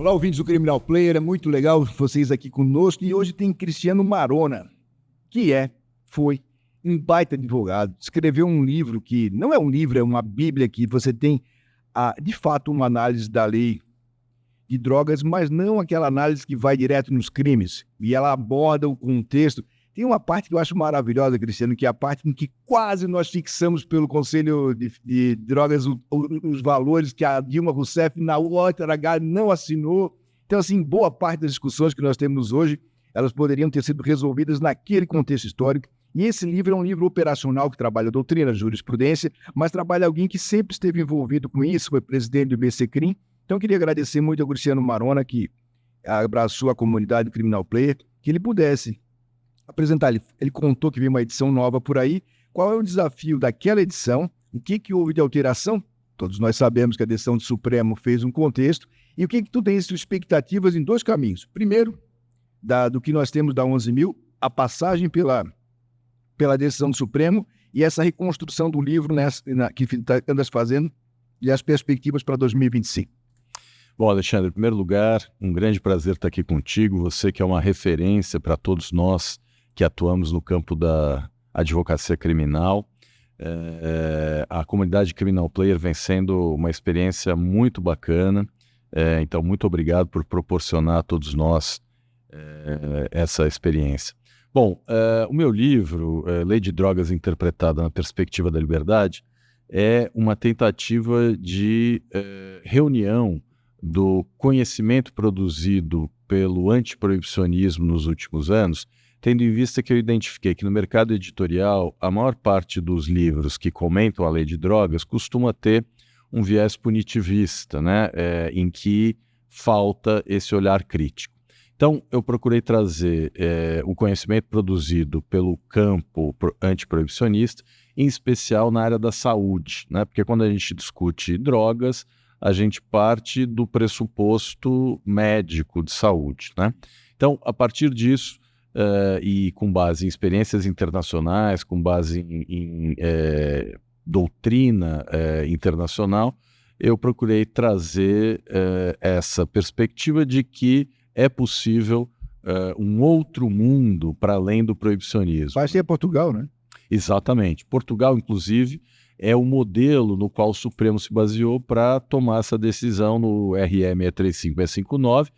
Olá, ouvintes do Criminal Player, é muito legal vocês aqui conosco e hoje tem Cristiano Marona, que foi um baita advogado, escreveu um livro que não é um livro, é uma bíblia que você tem, de fato, uma análise da lei de drogas, mas não aquela análise que vai direto nos crimes, e ela aborda o contexto. Tem uma parte que eu acho maravilhosa, Cristiano, que é a parte em que quase nós fixamos pelo Conselho de Drogas os valores que a Dilma Rousseff, na outra H, não assinou. Então, assim, boa parte das discussões que nós temos hoje, elas poderiam ter sido resolvidas naquele contexto histórico. E esse livro é um livro operacional que trabalha doutrina, jurisprudência, mas trabalha alguém que sempre esteve envolvido com isso, foi presidente do BCCRIM. Então, eu queria agradecer muito ao Cristiano Marona, que abraçou a comunidade do Criminal Player, que ele pudesse apresentar. Ele contou que veio uma edição nova por aí. Qual é o desafio daquela edição? O que houve de alteração? Todos nós sabemos que a decisão do Supremo fez um contexto. E o que tu tens de expectativas em dois caminhos? Primeiro, do que nós temos da 11.000, a passagem pela decisão do Supremo e essa reconstrução do livro que andas fazendo e as perspectivas para 2025. Bom, Alexandre, em primeiro lugar, um grande prazer estar aqui contigo. Você que é uma referência para todos nós que atuamos no campo da advocacia criminal. A comunidade Criminal Player vem sendo uma experiência muito bacana. Então, muito obrigado por proporcionar a todos nós essa experiência. Bom, o meu livro, Lei de Drogas Interpretada na Perspectiva da Liberdade, é uma tentativa de reunião do conhecimento produzido pelo antiproibicionismo nos últimos anos, tendo em vista que eu identifiquei que no mercado editorial a maior parte dos livros que comentam a lei de drogas costuma ter um viés punitivista, né, em que falta esse olhar crítico. Então, eu procurei trazer o conhecimento produzido pelo campo antiproibicionista, em especial na área da saúde, né, porque quando a gente discute drogas, a gente parte do pressuposto médico de saúde, né? Então, a partir disso, e com base em experiências internacionais, com base em doutrina internacional, eu procurei trazer essa perspectiva de que é possível um outro mundo para além do proibicionismo. Vai ser Portugal, né? Exatamente. Portugal, inclusive, é o modelo no qual o Supremo se baseou para tomar essa decisão no RM 635-659,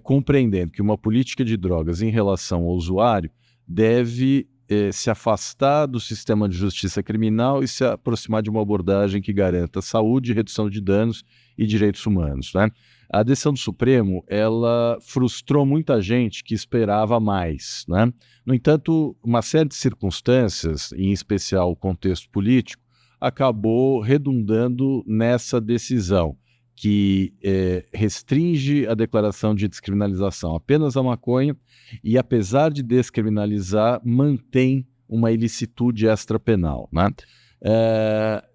compreendendo que uma política de drogas em relação ao usuário deve se afastar do sistema de justiça criminal e se aproximar de uma abordagem que garanta saúde, redução de danos e direitos humanos, né? A decisão do Supremo, ela frustrou muita gente que esperava mais, né? No entanto, uma série de circunstâncias, em especial o contexto político, acabou redundando nessa decisão, que restringe a declaração de descriminalização apenas à maconha e, apesar de descriminalizar, mantém uma ilicitude extrapenal, né?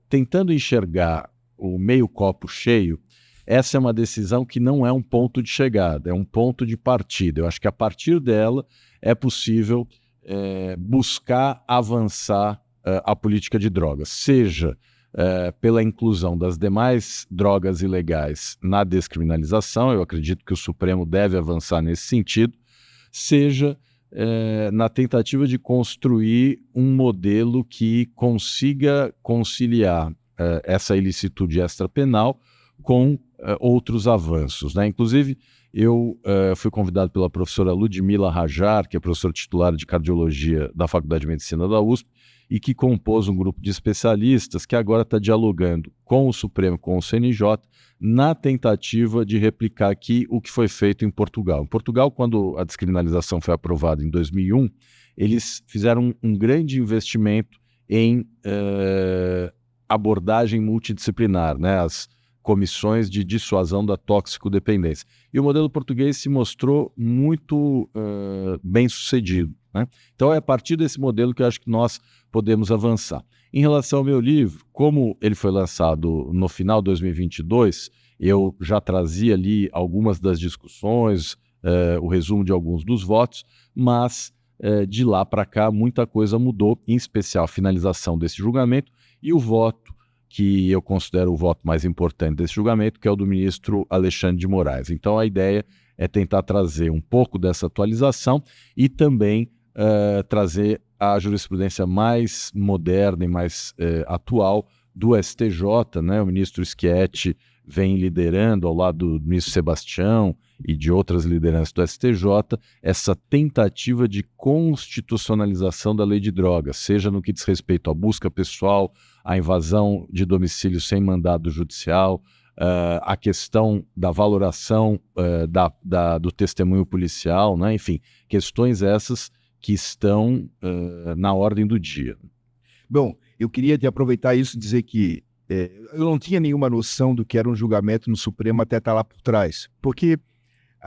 Tentando enxergar o meio copo cheio, essa é uma decisão que não é um ponto de chegada, é um ponto de partida. Eu acho que a partir dela é possível buscar avançar a política de drogas, seja pela inclusão das demais drogas ilegais na descriminalização, eu acredito que o Supremo deve avançar nesse sentido, seja na tentativa de construir um modelo que consiga conciliar essa ilicitude extrapenal com outros avanços, né? Inclusive, eu fui convidado pela professora Ludmila Rajar, que é professora titular de cardiologia da Faculdade de Medicina da USP, e que compôs um grupo de especialistas que agora está dialogando com o Supremo, com o CNJ, na tentativa de replicar aqui o que foi feito em Portugal. Em Portugal, quando a descriminalização foi aprovada em 2001, eles fizeram um grande investimento em abordagem multidisciplinar, né? As comissões de dissuasão da toxicodependência. E o modelo português se mostrou muito bem sucedido, né? Então é a partir desse modelo que eu acho que nós podemos avançar. Em relação ao meu livro, como ele foi lançado no final de 2022, eu já trazia ali algumas das discussões, o resumo de alguns dos votos, mas de lá para cá muita coisa mudou, em especial a finalização desse julgamento e o voto que eu considero o voto mais importante desse julgamento, que é o do ministro Alexandre de Moraes. Então a ideia é tentar trazer um pouco dessa atualização e também trazer a jurisprudência mais moderna e mais atual do STJ, né? O ministro Schietti vem liderando, ao lado do ministro Sebastião e de outras lideranças do STJ, essa tentativa de constitucionalização da lei de drogas, seja no que diz respeito à busca pessoal, à invasão de domicílio sem mandado judicial, a questão da valoração do testemunho policial, né? Enfim, questões essas que estão na ordem do dia. Bom, eu queria te aproveitar isso e dizer que eu não tinha nenhuma noção do que era um julgamento no Supremo até estar lá por trás. Porque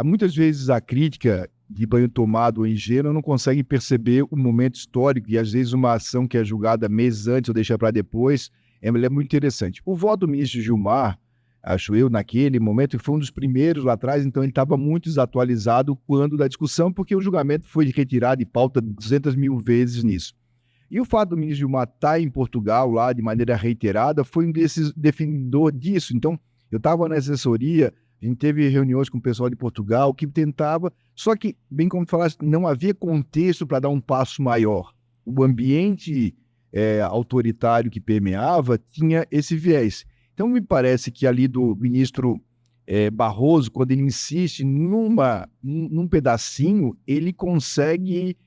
muitas vezes a crítica de banho tomado ou ingênua não consegue perceber o momento histórico e às vezes uma ação que é julgada meses antes ou deixa para depois, ela é muito interessante. O voto do ministro Gilmar, acho eu, naquele momento, foi um dos primeiros lá atrás, então ele estava muito desatualizado quando da discussão, porque o julgamento foi retirado de pauta 200 mil vezes nisso. E o fato do ministro Gilmar estar em Portugal lá de maneira reiterada foi um desses definidor disso. Então, eu estava na assessoria, a gente teve reuniões com o pessoal de Portugal que tentava, só que, bem como tu falaste, não havia contexto para dar um passo maior. O ambiente autoritário que permeava tinha esse viés. Então, me parece que ali do ministro Barroso, quando ele insiste num pedacinho, ele consegue,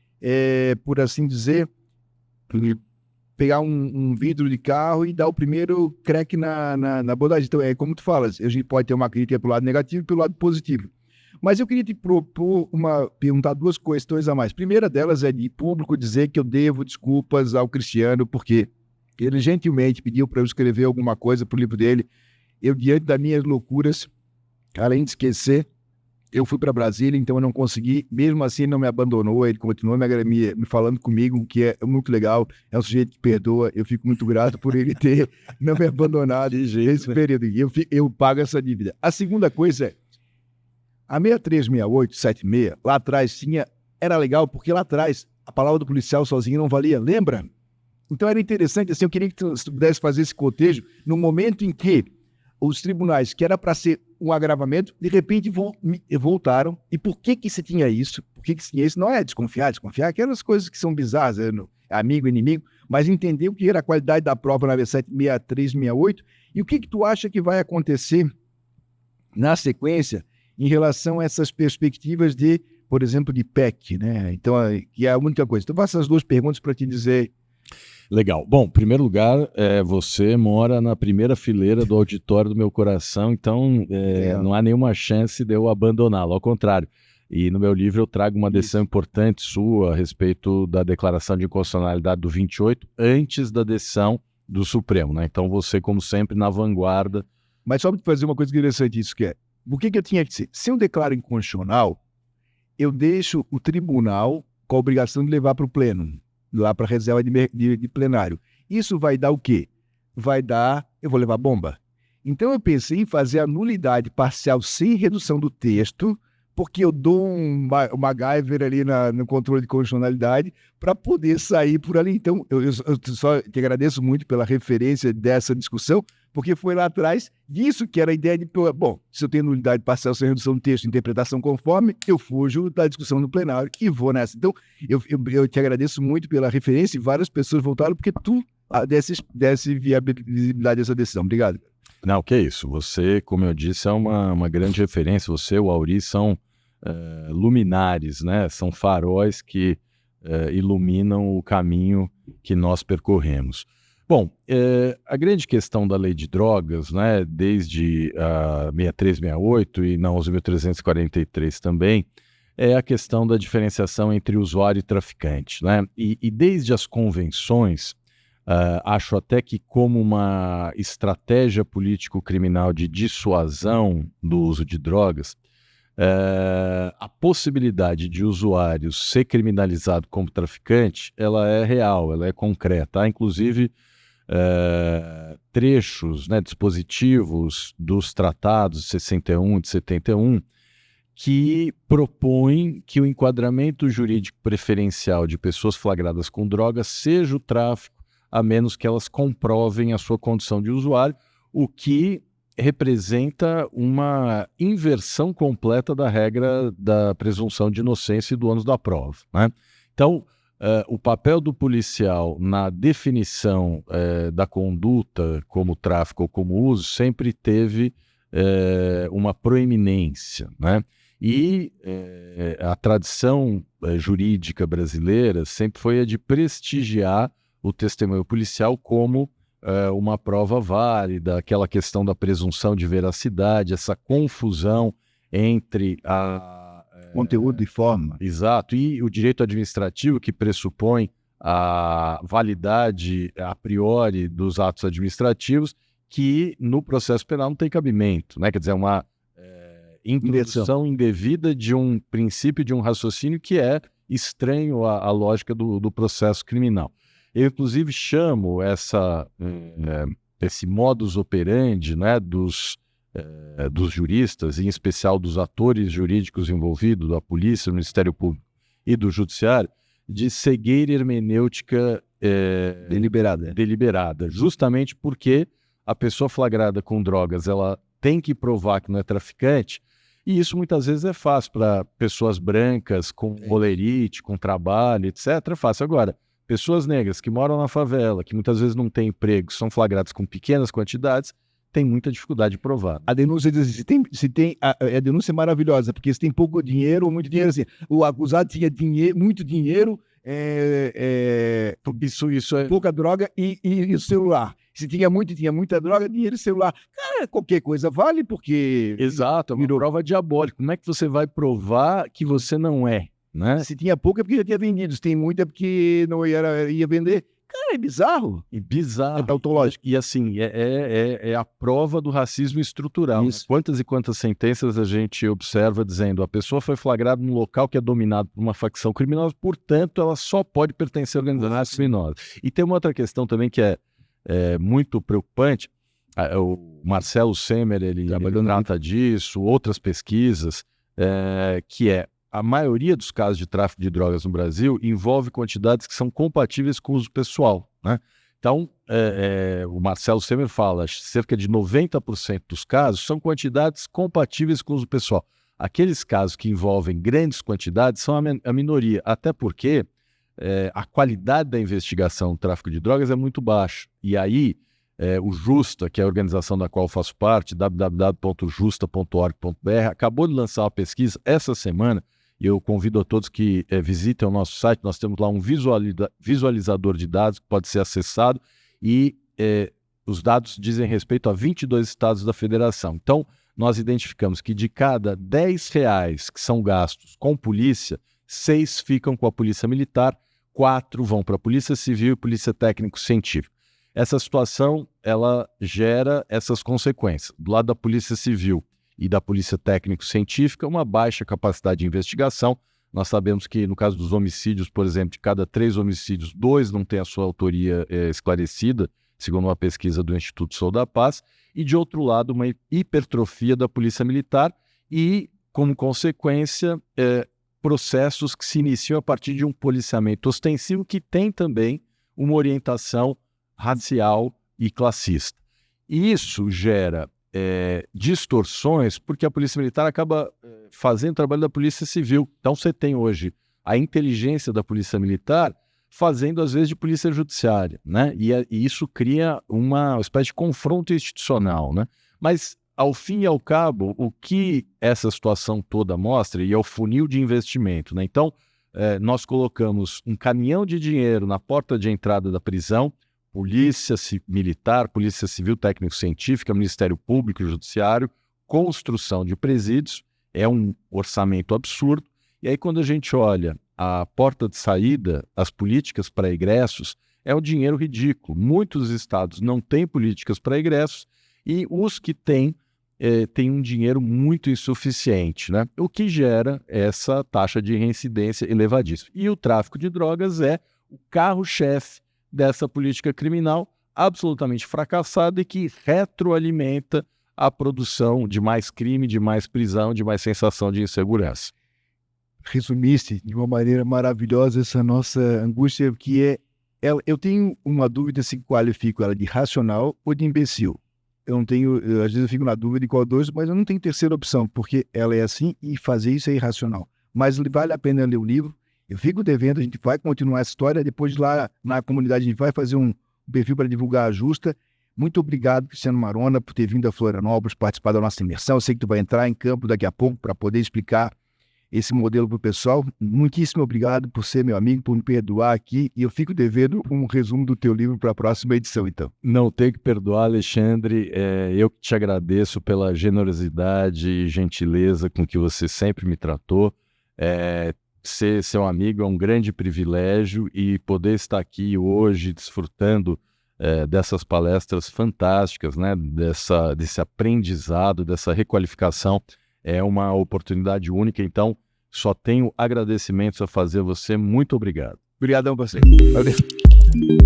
por assim dizer, pegar um vidro de carro e dar o primeiro crack na abordagem. Então, como tu falas, a gente pode ter uma crítica pelo lado negativo e pelo lado positivo. Mas eu queria te propor perguntar duas questões a mais. A primeira delas é de público dizer que eu devo desculpas ao Cristiano, porque ele gentilmente pediu para eu escrever alguma coisa para o livro dele. Eu, diante das minhas loucuras, além de esquecer, eu fui para Brasília, então eu não consegui. Mesmo assim, ele não me abandonou, ele continuou me falando comigo, que é muito legal. É um sujeito que perdoa. Eu fico muito grato por ele ter não me abandonado nesse período. E eu pago essa dívida. A segunda coisa a 6368, 76, lá atrás era legal, porque lá atrás a palavra do policial sozinho não valia, lembra? Então era interessante, assim, eu queria que tu pudesse fazer esse cotejo no momento em que os tribunais, que era para ser um agravamento, de repente voltaram. E por que você tinha isso? Por que você tinha isso? Não é desconfiar, aquelas coisas que são bizarras, amigo, inimigo, mas entender o que era a qualidade da prova na 63, 68 e o que tu acha que vai acontecer na sequência em relação a essas perspectivas de, por exemplo, de PEC, né? Então, que é a única coisa. Então, eu faço essas duas perguntas para te dizer. Legal. Bom, em primeiro lugar, você mora na primeira fileira do auditório do meu coração, então não há nenhuma chance de eu abandoná-lo, ao contrário. E no meu livro eu trago uma decisão importante sua a respeito da declaração de inconstitucionalidade do 28, antes da decisão do Supremo, né? Então você, como sempre, na vanguarda. Mas só para fazer uma coisa interessante isso, que é, por que eu tinha que ser? Se eu declaro inconstitucional, eu deixo o tribunal com a obrigação de levar para o pleno, lá para a reserva de plenário. Isso vai dar o quê? Eu vou levar bomba. Então eu pensei em fazer a nulidade parcial sem redução do texto, porque eu dou um MacGyver ali no controle de constitucionalidade para poder sair por ali. Então eu só te agradeço muito pela referência dessa discussão, porque foi lá atrás disso que era a ideia de, bom, se eu tenho nulidade parcial sem redução do texto, interpretação conforme, eu fujo da discussão no plenário e vou nessa. Então, eu te agradeço muito pela referência e várias pessoas voltaram porque tu desse viabilidade a essa decisão. Obrigado. Não, que é isso. Você, como eu disse, é uma grande referência. Você e o Auri são luminares, né? São faróis que iluminam o caminho que nós percorremos. Bom, a grande questão da lei de drogas, né, desde a 63, 68 e na 11.343 também, é a questão da diferenciação entre usuário e traficante, né? E desde as convenções, acho até que como uma estratégia político-criminal de dissuasão do uso de drogas, a possibilidade de usuário ser criminalizado como traficante, ela é real, ela é concreta. Há, inclusive, trechos, né, dispositivos dos tratados de 61 e de 71 que propõem que o enquadramento jurídico preferencial de pessoas flagradas com drogas seja o tráfico, a menos que elas comprovem a sua condição de usuário, o que representa uma inversão completa da regra da presunção de inocência e do ônus da prova, né? Então, o papel do policial na definição da conduta como tráfico ou como uso sempre teve uma proeminência, né? E a tradição jurídica brasileira sempre foi a de prestigiar o testemunho policial como uma prova válida, aquela questão da presunção de veracidade, essa confusão entre Conteúdo e forma. Exato, e o direito administrativo, que pressupõe a validade a priori dos atos administrativos, que no processo penal não tem cabimento, né? Quer dizer, uma introdução indevida de um princípio, de um raciocínio que é estranho à lógica do processo criminal. Eu, inclusive, chamo esse modus operandi, né, dos juristas, em especial dos atores jurídicos envolvidos, da polícia, do Ministério Público e do Judiciário, de cegueira hermenêutica deliberada, justamente porque a pessoa flagrada com drogas, ela tem que provar que não é traficante, e isso muitas vezes é fácil para pessoas brancas, com holerite, com trabalho, etc. É fácil. Agora, pessoas negras que moram na favela, que muitas vezes não têm emprego, são flagradas com pequenas quantidades, têm muita dificuldade de provar. A denúncia diz assim, a denúncia é maravilhosa, porque se tem pouco dinheiro ou muito dinheiro, assim, o acusado tinha muito dinheiro, Isso é pouca droga e o celular. Se tinha muita droga, dinheiro e celular. Cara, qualquer coisa vale, porque... Exato, é uma prova diabólica. Como é que você vai provar que você não é, né? Se tinha pouco é porque já tinha vendido, se tem muito é porque não ia vender. Cara, é bizarro. E bizarro. É tautológico. E assim, é a prova do racismo estrutural. Né? Quantas e quantas sentenças a gente observa dizendo a pessoa foi flagrada num local que é dominado por uma facção criminosa, portanto, ela só pode pertencer a organizações criminosas. E tem uma outra questão também que é muito preocupante. O Marcelo Semer, ele trata disso, outras pesquisas, que a maioria dos casos de tráfico de drogas no Brasil envolve quantidades que são compatíveis com o uso pessoal, né? Então, o Marcelo Semer fala, cerca de 90% dos casos são quantidades compatíveis com o uso pessoal. Aqueles casos que envolvem grandes quantidades são a minoria, até porque a qualidade da investigação do tráfico de drogas é muito baixa. E aí, o Justa, que é a organização da qual eu faço parte, www.justa.org.br, acabou de lançar uma pesquisa essa semana, e eu convido a todos que visitem o nosso site. Nós temos lá um visualizador de dados que pode ser acessado, e os dados dizem respeito a 22 estados da federação. Então, nós identificamos que de cada R$10 que são gastos com polícia, 6 ficam com a polícia militar, 4 vão para a polícia civil e polícia técnico-científica. Essa situação, ela gera essas consequências. Do lado da polícia civil e da polícia técnico-científica, uma baixa capacidade de investigação. Nós sabemos que, no caso dos homicídios, por exemplo, de cada 3 homicídios, 2 não têm a sua autoria esclarecida, segundo uma pesquisa do Instituto Sou da Paz. E, de outro lado, uma hipertrofia da polícia militar e, como consequência, processos que se iniciam a partir de um policiamento ostensivo que tem também uma orientação racial e classista. E isso gera distorções, porque a polícia militar acaba fazendo o trabalho da polícia civil. Então você tem hoje a inteligência da polícia militar fazendo, às vezes, de polícia judiciária, né? E isso cria uma espécie de confronto institucional, né? Mas, ao fim e ao cabo, o que essa situação toda mostra, e é o funil de investimento, né? Então, nós colocamos um caminhão de dinheiro na porta de entrada da prisão, polícia militar, polícia civil, técnico-científica, Ministério Público e Judiciário, construção de presídios, é um orçamento absurdo. E aí, quando a gente olha a porta de saída, as políticas para egressos, é um dinheiro ridículo. Muitos estados não têm políticas para egressos e os que têm um dinheiro muito insuficiente, né? O que gera essa taxa de reincidência elevadíssima. E o tráfico de drogas é o carro-chefe dessa política criminal absolutamente fracassada e que retroalimenta a produção de mais crime, de mais prisão, de mais sensação de insegurança. Resumiste de uma maneira maravilhosa essa nossa angústia, que é Eu tenho uma dúvida se qualifico ela de racional ou de imbecil. Eu não tenho, às vezes eu fico na dúvida de qual dos, mas eu não tenho terceira opção, porque ela é assim e fazer isso é irracional. Mas vale a pena ler o livro. Eu fico devendo, a gente vai continuar essa história. Depois lá na comunidade a gente vai fazer um perfil para divulgar a Justa. Muito obrigado, Cristiano Marona, por ter vindo a Florianópolis, participar da nossa imersão. Eu sei que tu vai entrar em campo daqui a pouco para poder explicar esse modelo para o pessoal. Muitíssimo obrigado por ser meu amigo, por me perdoar aqui. E eu fico devendo um resumo do teu livro para a próxima edição, então. Não tem que perdoar, Alexandre. Eu que te agradeço pela generosidade e gentileza com que você sempre me tratou. Ser seu amigo é um grande privilégio e poder estar aqui hoje desfrutando dessas palestras fantásticas, né? Desse aprendizado, dessa requalificação, é uma oportunidade única. Então, só tenho agradecimentos a fazer a você. Muito obrigado. Obrigadão a você. Valeu.